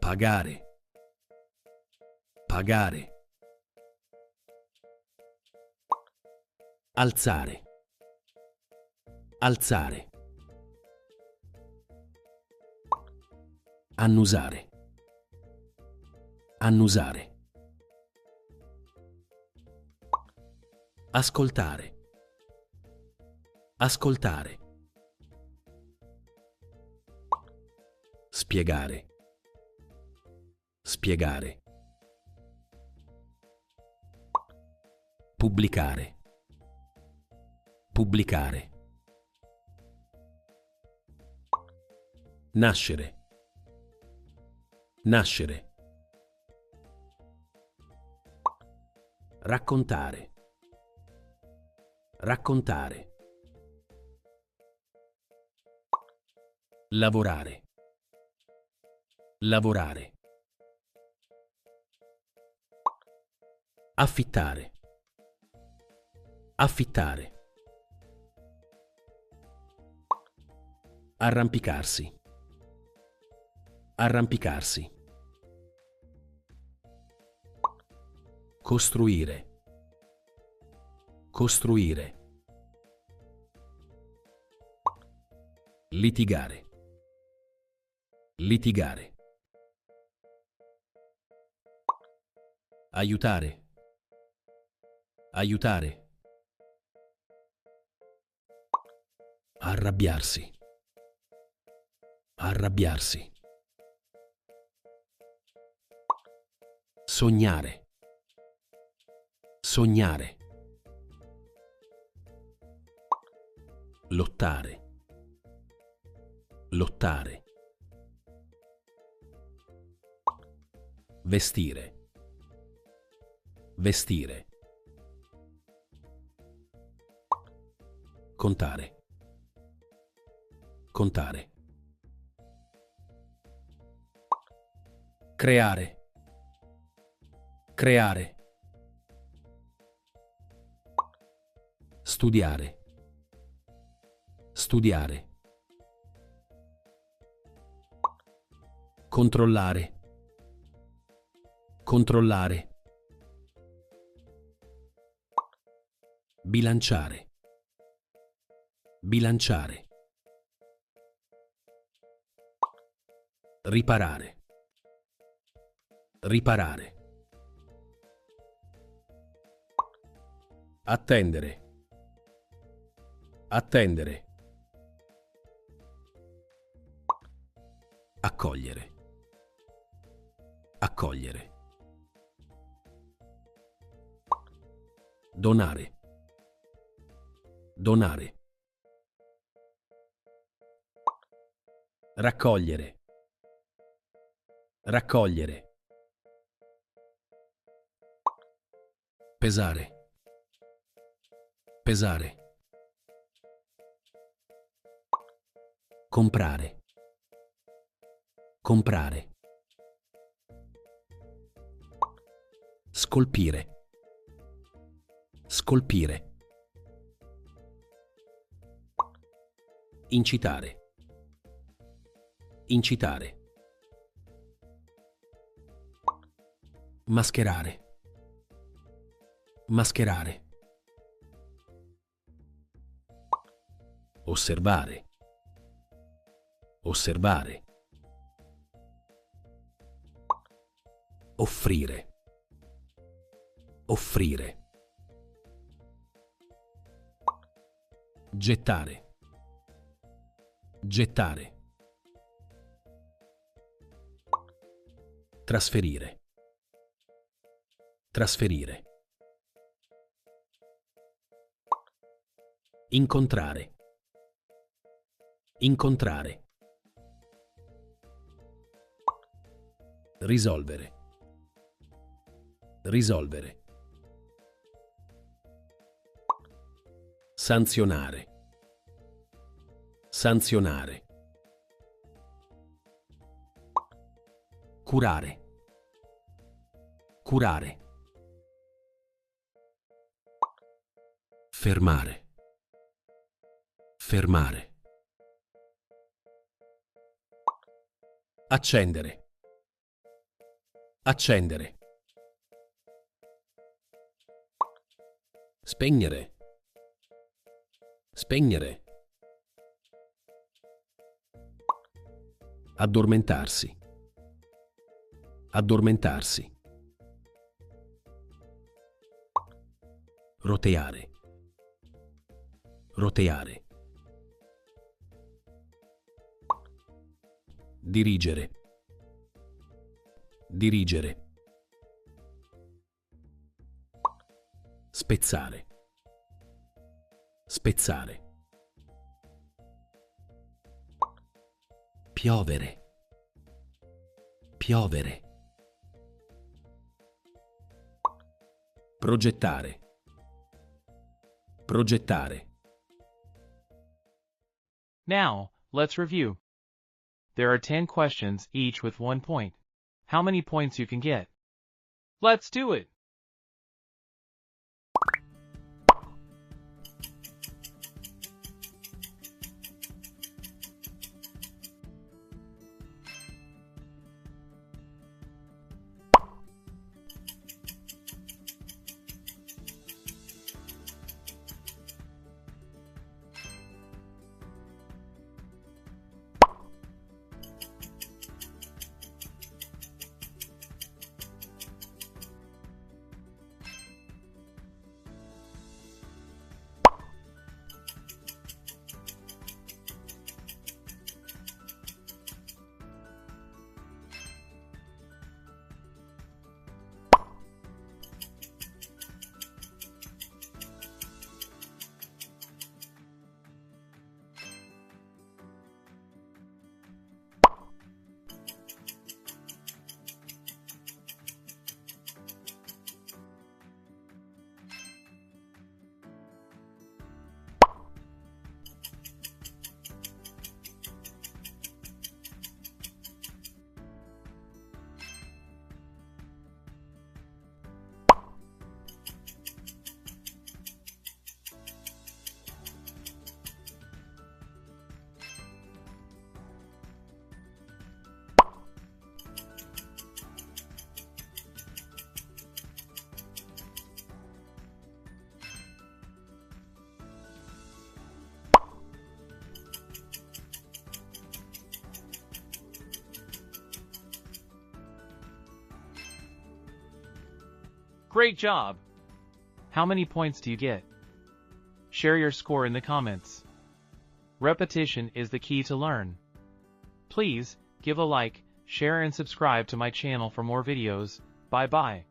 pagare, pagare. Alzare, alzare. Annusare, annusare. Ascoltare, ascoltare. Spiegare, spiegare. Pubblicare, pubblicare. Nascere, nascere. Raccontare, raccontare. Lavorare, lavorare. Affittare, affittare. Arrampicarsi, arrampicarsi. Costruire, costruire. Litigare, litigare. Aiutare, aiutare. Arrabbiarsi, arrabbiarsi. Sognare, sognare. Lottare, lottare. Vestire, vestire. Contare, contare. Creare, creare. Studiare, studiare. Controllare, controllare. Bilanciare, bilanciare. Riparare, riparare. Attendere, attendere. Accogliere, accogliere. Donare, donare. Raccogliere, raccogliere. Pesare, pesare. Comprare, comprare. Scolpire, scolpire. Incitare, incitare. Mascherare, mascherare. Osservare, osservare. Offrire, offrire. Gettare, gettare. Trasferire, trasferire. Incontrare, incontrare. Risolvere, risolvere. Sanzionare, sanzionare. Curare, curare. Fermare, fermare. Accendere, Accendere. Spegnere. Spegnere. Addormentarsi. Addormentarsi. Roteare. Roteare. Dirigere. Dirigere. Spezzare. Spezzare. Piovere. Piovere. Progettare. Progettare. Now, let's review. There are 10 questions, each with 1 point. How many points you can get? Let's do it! Great job! How many points do you get? Share your score in the comments. Repetition is the key to learn. Please, give a like, share and subscribe to my channel for more videos. Bye bye.